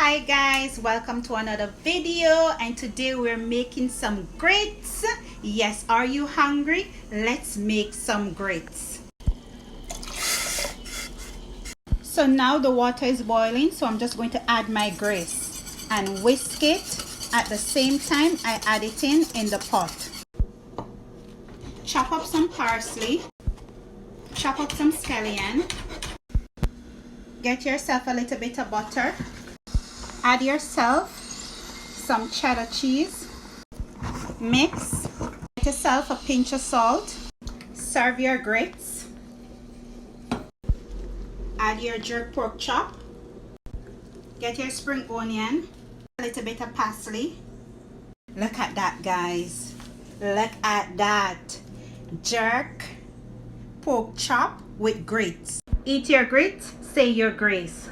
Hi guys, welcome to another video, and today we're making some grits. Yes, are you hungry? Let's make some grits. So now the water is boiling, so I'm just going to add my grits and whisk it. At the same time I add it in the pot. Chop up some parsley, chop up some scallion, get yourself a little bit of butter, add yourself some cheddar cheese, mix, get yourself a pinch of salt, serve your grits, add your jerk pork chop, get your spring onion, a little bit of parsley. Look at that, guys, look at that, jerk pork chop with grits. Eat your grits, say your grace.